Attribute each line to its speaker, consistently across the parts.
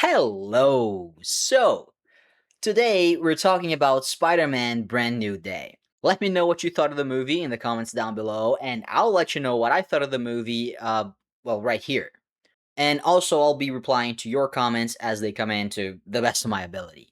Speaker 1: Hello! So, today we're talking about Spider Man Brand New Day. Let me know what you thought of the movie in the comments down below, and I'll let you know what I thought of the movie, right here. And also, I'll be replying to your comments as they come in to the best of my ability.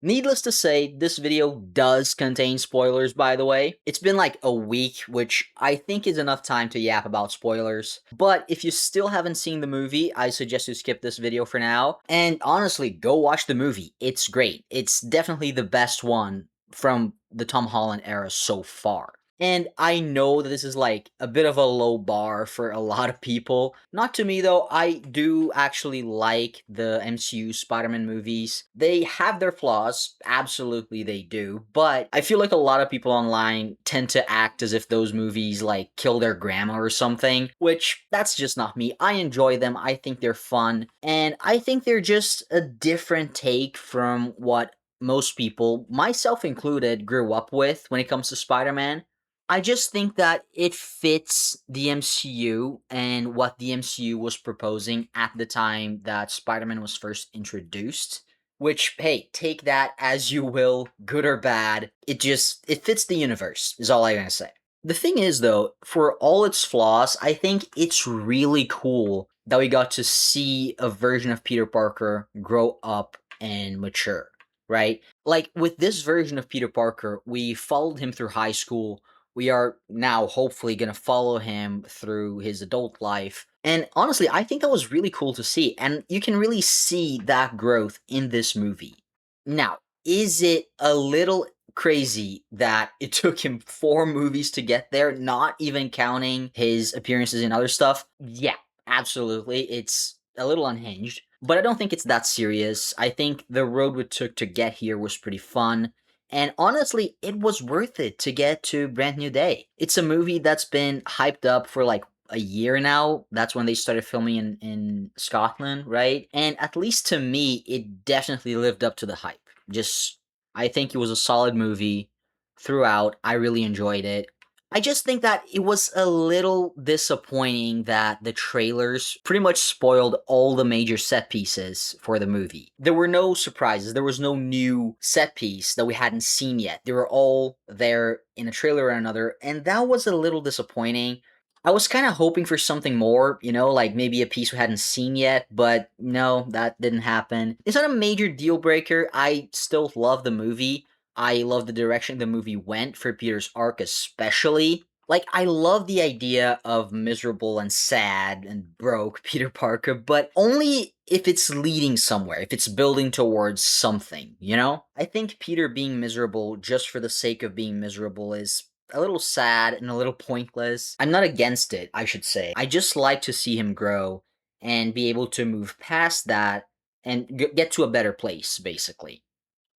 Speaker 1: Needless to say, this video does contain spoilers, by the way. It's been like a week, which I think is enough time to yap about spoilers. But if you still haven't seen the movie, I suggest you skip this video for now. And honestly, go watch the movie. It's great. It's definitely the best one from the Tom Holland era so far. And I know that this is like a bit of a low bar for a lot of people. Not to me though, I do actually like the MCU Spider-Man movies. They have their flaws, absolutely they do, but I feel like a lot of people online tend to act as if those movies like kill their grandma or something, which that's just not me. I enjoy them, I think they're fun, and I think they're just a different take from what most people, myself included, grew up with when it comes to Spider-Man. I just think that it fits the MCU and what the MCU was proposing at the time that Spider-Man was first introduced. Which, hey, take that as you will, good or bad. It fits the universe, is all I'm gonna say. The thing is, though, for all its flaws, I think it's really cool that we got to see a version of Peter Parker grow up and mature, right? Like, with this version of Peter Parker, we followed him through high school. We are now hopefully going to follow him through his adult life. And honestly, I think that was really cool to see. And you can really see that growth in this movie. Now, is it a little crazy that it took him 4 movies to get there, not even counting his appearances in other stuff? Yeah, absolutely. It's a little unhinged. But I don't think it's that serious. I think the road we took to get here was pretty fun. And honestly, it was worth it to get to Brand New Day. It's a movie that's been hyped up for like a year now. That's when they started filming in Scotland, right? And at least to me, it definitely lived up to the hype. Just, I think it was a solid movie throughout. I really enjoyed it. I just think that it was a little disappointing that the trailers pretty much spoiled all the major set pieces for the movie. There were no surprises. There was no new set piece that we hadn't seen yet. They were all there in a trailer or another, and that was a little disappointing. I was kind of hoping for something more, like maybe a piece we hadn't seen yet, but no, that didn't happen. It's not a major deal breaker. I still love the movie. I love the direction the movie went for Peter's arc, especially. Like, I love the idea of miserable and sad and broke Peter Parker, but only if it's leading somewhere, if it's building towards something, you know? I think Peter being miserable just for the sake of being miserable is a little sad and a little pointless. I'm not against it, I should say. I just like to see him grow and be able to move past that and get to a better place, basically.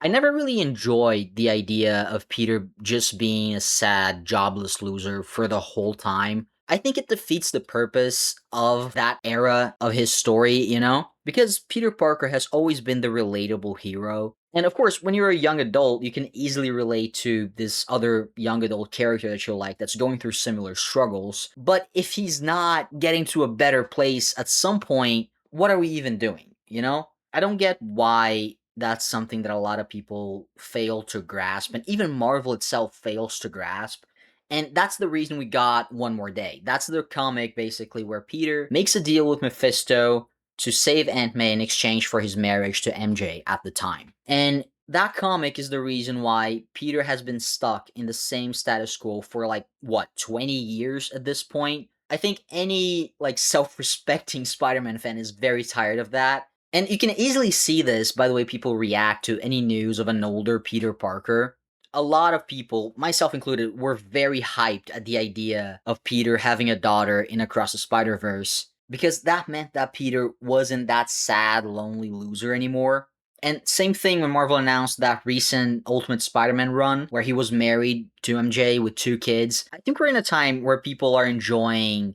Speaker 1: I never really enjoyed the idea of Peter just being a sad, jobless loser for the whole time. I think it defeats the purpose of that era of his story, Because Peter Parker has always been the relatable hero. And of course, when you're a young adult, you can easily relate to this other young adult character that you like that's going through similar struggles. But if he's not getting to a better place at some point, what are we even doing, I don't get why that's something that a lot of people fail to grasp, and even Marvel itself fails to grasp. And that's the reason we got One More Day. That's the comic, basically, where Peter makes a deal with Mephisto to save Aunt May in exchange for his marriage to MJ at the time. And that comic is the reason why Peter has been stuck in the same status quo for, 20 years at this point? I think any, self-respecting Spider-Man fan is very tired of that. And you can easily see this by the way people react to any news of an older Peter Parker. A lot of people, myself included, were very hyped at the idea of Peter having a daughter in Across the Spider-Verse, because that meant that Peter wasn't that sad, lonely loser anymore. And same thing when Marvel announced that recent Ultimate Spider-Man run, where he was married to MJ with 2 kids. I think we're in a time where people are enjoying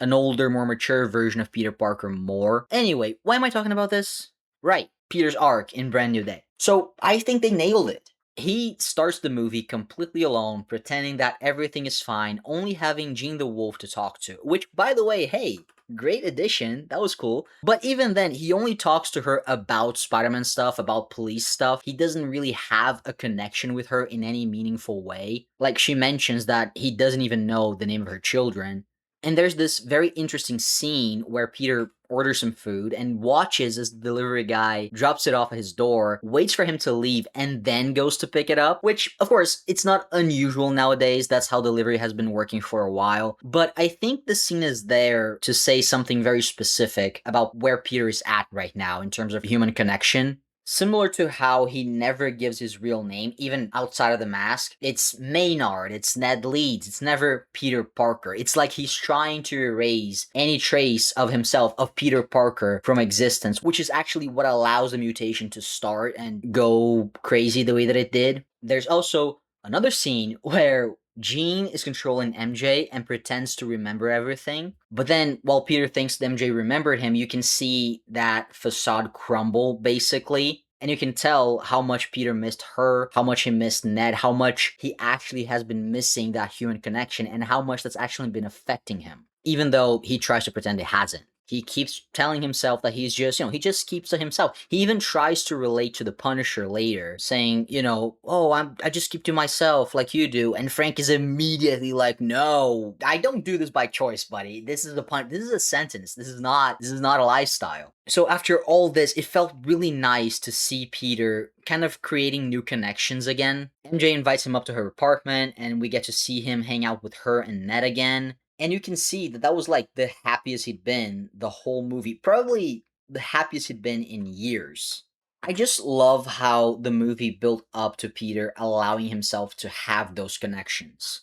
Speaker 1: an older, more mature version of Peter Parker more. Anyway, why am I talking about this? Right, Peter's arc in Brand New Day. So I think they nailed it. He starts the movie completely alone, pretending that everything is fine, only having Jean the Wolf to talk to. Which, by the way, hey, Great addition. That was cool. But even then, he only talks to her about Spider-Man stuff, about police stuff. He doesn't really have a connection with her in any meaningful way. Like, she mentions that he doesn't even know the name of her children. And there's this very interesting scene where Peter orders some food and watches as the delivery guy drops it off at his door, waits for him to leave, and then goes to pick it up. Which, of course, it's not unusual nowadays. That's how delivery has been working for a while. But I think the scene is there to say something very specific about where Peter is at right now in terms of human connection. Similar to how he never gives his real name, even outside of the mask. It's Maynard, it's Ned Leeds, it's never Peter Parker. It's like he's trying to erase any trace of himself, of Peter Parker, from existence, which is actually what allows the mutation to start and go crazy the way that it did. There's also another scene where Jean is controlling MJ and pretends to remember everything. But then, while Peter thinks that MJ remembered him, you can see that facade crumble, basically. And you can tell how much Peter missed her, how much he missed Ned, how much he actually has been missing that human connection, and how much that's actually been affecting him. Even though he tries to pretend it hasn't. He keeps telling himself that he's just, he just keeps to himself. He even tries to relate to the Punisher later, saying, oh, I just keep to myself like you do. And Frank is immediately like, no, I don't do this by choice, buddy. This is this is a sentence. This is not a lifestyle. So after all this, it felt really nice to see Peter kind of creating new connections again. MJ invites him up to her apartment, and we get to see him hang out with her and Ned again. And you can see that that was like the happiest he'd been the whole movie. Probably the happiest he'd been in years. I just love how the movie built up to Peter allowing himself to have those connections.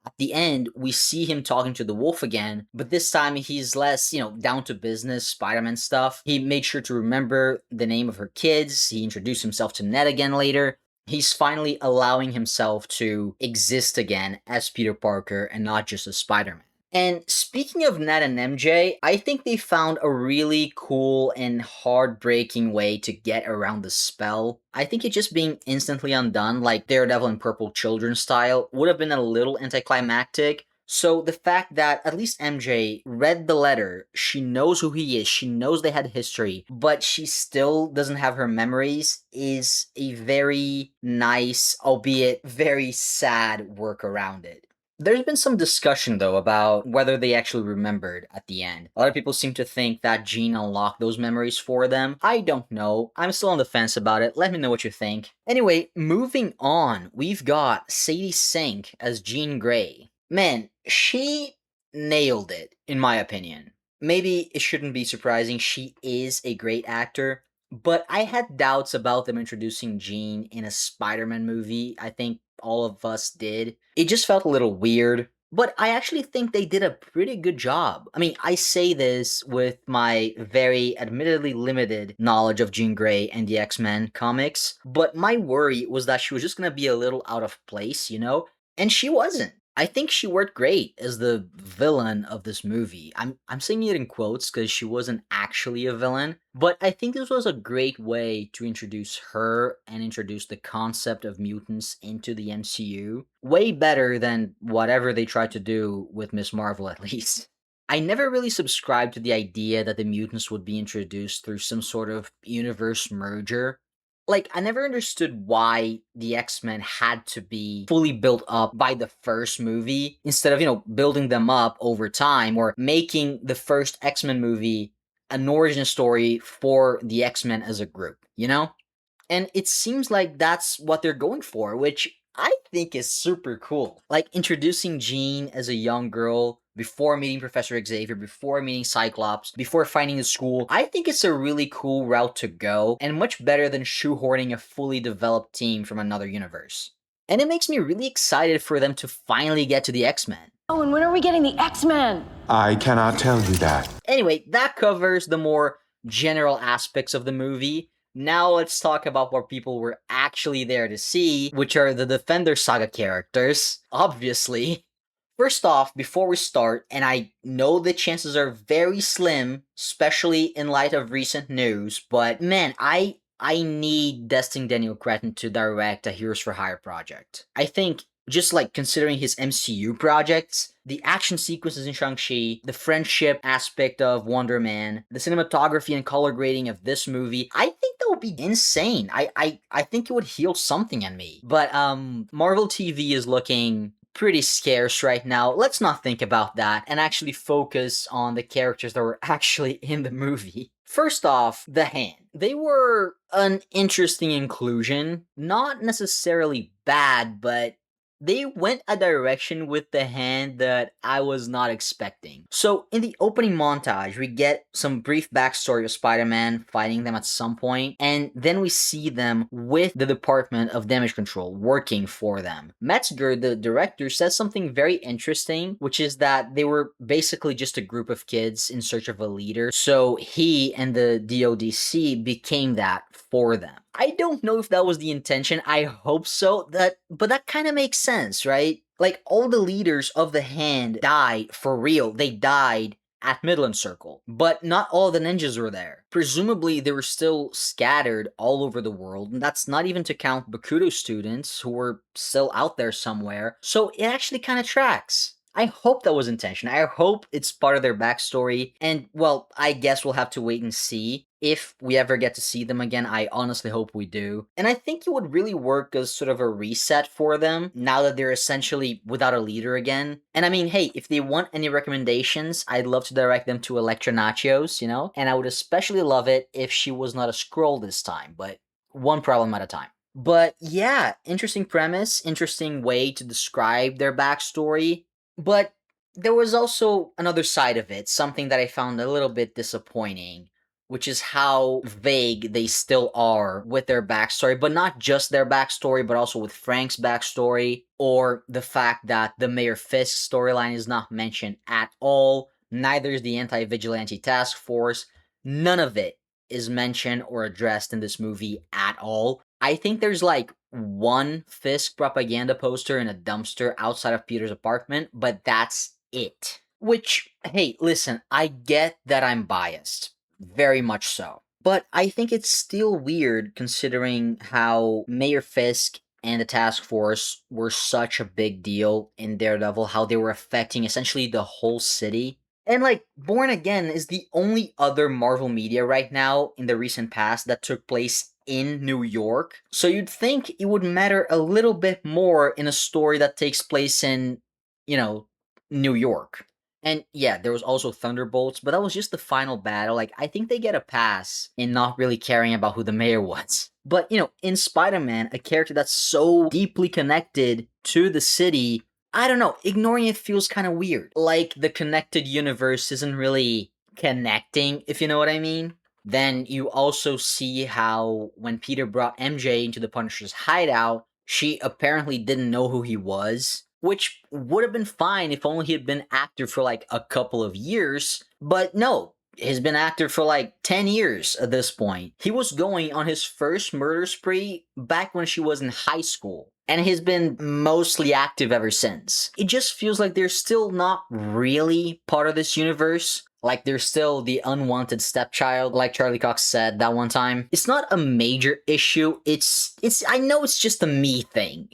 Speaker 1: At the end, we see him talking to the wolf again, but this time he's less, down to business, Spider-Man stuff. He made sure to remember the name of her kids. He introduced himself to Ned again later. He's finally allowing himself to exist again as Peter Parker and not just as Spider-Man. And speaking of Ned and MJ, I think they found a really cool and heartbreaking way to get around the spell. I think it just being instantly undone, like Daredevil and Purple Children style, would have been a little anticlimactic. So the fact that at least MJ read the letter, she knows who he is, she knows they had history, but she still doesn't have her memories is a very nice, albeit very sad work around it. There's been some discussion, though, about whether they actually remembered at the end. A lot of people seem to think that Jean unlocked those memories for them. I don't know. I'm still on the fence about it. Let me know what you think. Anyway, moving on, we've got Sadie Sink as Jean Grey. Man, she nailed it, in my opinion. Maybe it shouldn't be surprising, she is a great actor. But I had doubts about them introducing Jean in a Spider-Man movie. I think all of us did. It just felt a little weird, but I actually think they did a pretty good job. I mean, I say this with my very admittedly limited knowledge of Jean Grey and the X-Men comics, but my worry was that she was just gonna be a little out of place, And she wasn't. I think she worked great as the villain of this movie. I'm saying it in quotes because she wasn't actually a villain, but I think this was a great way to introduce her and introduce the concept of mutants into the MCU. Way better than whatever they tried to do with Miss Marvel, at least. I never really subscribed to the idea that the mutants would be introduced through some sort of universe merger. Like, I never understood why the X-Men had to be fully built up by the first movie instead of, building them up over time or making the first X-Men movie an origin story for the X-Men as a group? And it seems like that's what they're going for, which I think is super cool. Like introducing Jean as a young girl before meeting Professor Xavier, before meeting Cyclops, before finding the school. I think it's a really cool route to go and much better than shoehorning a fully developed team from another universe. And it makes me really excited for them to finally get to the X-Men.
Speaker 2: Oh, and when are we getting the X-Men?
Speaker 3: I cannot tell you that.
Speaker 1: Anyway, that covers the more general aspects of the movie. Now let's talk about what people were actually there to see, which are the Defender Saga characters, obviously. First off, before we start, and I know the chances are very slim, especially in light of recent news, but man, I need Destin Daniel Cretton to direct a Heroes for Hire project. I think just like considering his MCU projects, the action sequences in Shang-Chi, the friendship aspect of Wonder Man, the cinematography and color grading of this movie, I think that would be insane. I think it would heal something in me. But Marvel TV is looking pretty scarce right now. Let's not think about that and actually focus on the characters that were actually in the movie. First off, the hand. They were an interesting inclusion. Not necessarily bad, but they went a direction with the hand that I was not expecting. So, in the opening montage, we get some brief backstory of Spider Man fighting them at some point, and then we see them with the Department of Damage Control working for them. Metzger, the director, says something very interesting, which is that they were basically just a group of kids in search of a leader. So, he and the DODC became that for them. I don't know if that was the intention. I hope so. But that kind of makes sense, right? Like all the leaders of the hand died for real. They died at Midland Circle, but not all the ninjas were there. Presumably, they were still scattered all over the world, and that's not even to count Bakudo students who were still out there somewhere. So it actually kind of tracks. I hope that was intention. I hope it's part of their backstory. And, well, I guess we'll have to wait and see if we ever get to see them again. I honestly hope we do. And I think it would really work as sort of a reset for them now that they're essentially without a leader again. And I mean, hey, if they want any recommendations, I'd love to direct them to Electra Nachos, you know? And I would especially love it if she was not a scroll this time, but one problem at a time. But yeah, interesting premise, interesting way to describe their backstory. But there was also another side of it, something that I found a little bit disappointing, which is how vague they still are with their backstory, but not just their backstory, but also with Frank's backstory, or the fact that the Mayor Fisk storyline is not mentioned at all. Neither is the Anti Vigilante Task Force. None of it is mentioned or addressed in this movie at all. I think there's like one Fisk propaganda poster in a dumpster outside of Peter's apartment, but that's it. Which, hey, listen, I get that I'm biased. Very much so. But I think it's still weird considering how Mayor Fisk and the task force were such a big deal in Daredevil, how they were affecting essentially the whole city. And like, Born Again is the only other Marvel media right now in the recent past that took place in New York. So you'd think it would matter a little bit more in a story that takes place in, you know, New York. And yeah, there was also Thunderbolts, but that was just the final battle. Like, I think they get a pass in not really caring about who the mayor was. But, in Spider Man, a character that's so deeply connected to the city, I don't know, ignoring it feels kind of weird. Like, the connected universe isn't really connecting, if you know what I mean. Then you also see how when Peter brought MJ into the Punisher's hideout, she apparently didn't know who he was, which would have been fine if only he had been active for like a couple of years. But no, he's been active for like 10 years at this point. He was going on his first murder spree back when she was in high school, and he's been mostly active ever since. It just feels like they're still not really part of this universe. Like they're still the unwanted stepchild, like Charlie Cox said that one time. It's not a major issue. It's I know it's just a me thing,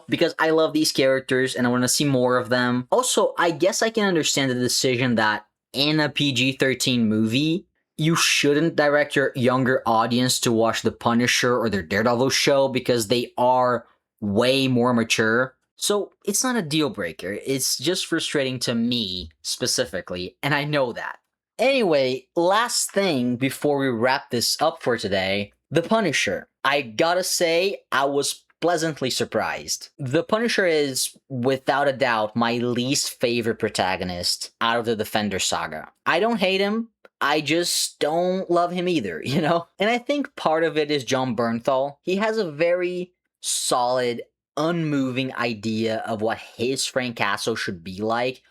Speaker 1: Because I love these characters and I want to see more of them. Also, I guess I can understand the decision that in a PG-13 movie, you shouldn't direct your younger audience to watch The Punisher or their Daredevil show because they are way more mature. So it's not a deal breaker, it's just frustrating to me specifically, and I know that. Anyway, last thing before we wrap this up for today, The Punisher. I gotta say, I was pleasantly surprised. The Punisher is, without a doubt, my least favorite protagonist out of the Defender saga. I don't hate him, I just don't love him either, And I think part of it is John Bernthal. He has a very solid, unmoving idea of what his Frank Castle should be like,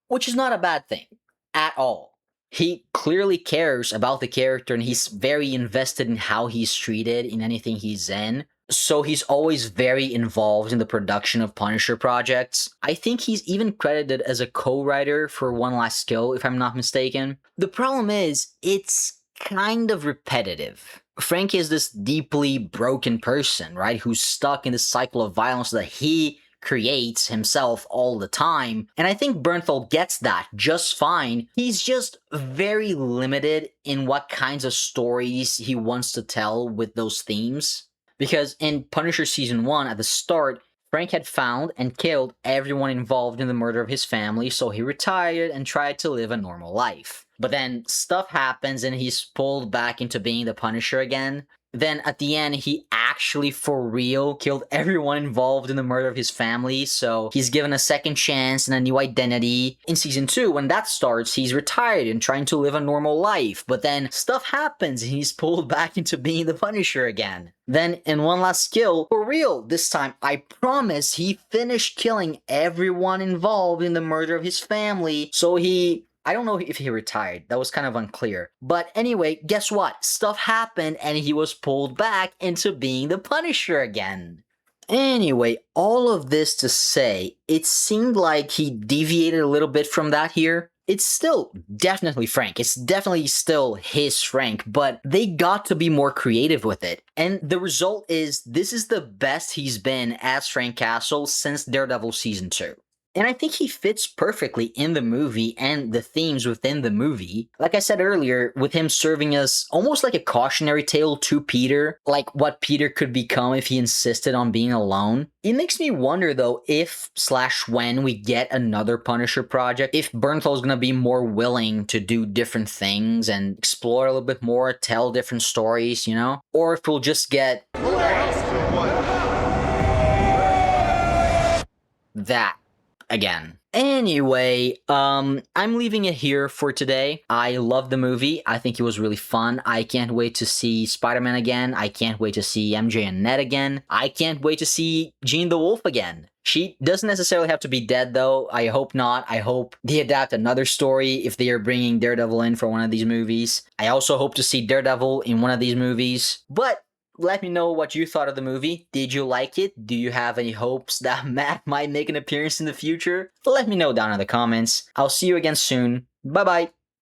Speaker 1: which is not a bad thing at all. He clearly cares about the character and he's very invested in how he's treated in anything he's in. So he's always very involved in the production of Punisher projects. I think he's even credited as a co-writer for One Last Kill, if I'm not mistaken. The problem is, it's kind of repetitive. Frank is this deeply broken person, right? Who's stuck in this cycle of violence that he creates himself all the time. And I think Bernthal gets that just fine. He's just very limited in what kinds of stories he wants to tell with those themes. Because in Punisher Season 1, at the start, Frank had found and killed everyone involved in the murder of his family, so he retired and tried to live a normal life. But then stuff happens and he's pulled back into being the Punisher again. Then at the end, he actually for real killed everyone involved in the murder of his family, so he's given a second chance and a new identity. In Season 2, when that starts, he's retired and trying to live a normal life, but then stuff happens and he's pulled back into being the Punisher again. Then in One Last Kill, for real, this time, I promise he finished killing everyone involved in the murder of his family, so I don't know if he retired. That was kind of unclear. But anyway, guess what? Stuff happened and he was pulled back into being the Punisher again. Anyway, all of this to say, it seemed like he deviated a little bit from that here. It's still definitely Frank. It's definitely still his Frank, but they got to be more creative with it. And the result is this is the best he's been as Frank Castle since Daredevil Season 2. And I think he fits perfectly in the movie and the themes within the movie. Like I said earlier, with him serving as almost like a cautionary tale to Peter, like what Peter could become if he insisted on being alone. It makes me wonder though if/when we get another Punisher project, if Bernthal is going to be more willing to do different things and explore a little bit more, tell different stories, you know? Or if we'll just get that again. Anyway, I'm leaving it here for today. I love the movie. I think it was really fun. I can't wait to see Spider-Man again. I can't wait to see MJ and Ned again. I can't wait to see Jean the Wolf again. She doesn't necessarily have to be dead, though. I hope not. I hope they adapt another story if they are bringing Daredevil in for one of these movies. I also hope to see Daredevil in one of these movies. But let me know what you thought of the movie. Did you like it? Do you have any hopes that Matt might make an appearance in the future? Let me know down in the comments. I'll see you again soon. Bye-bye.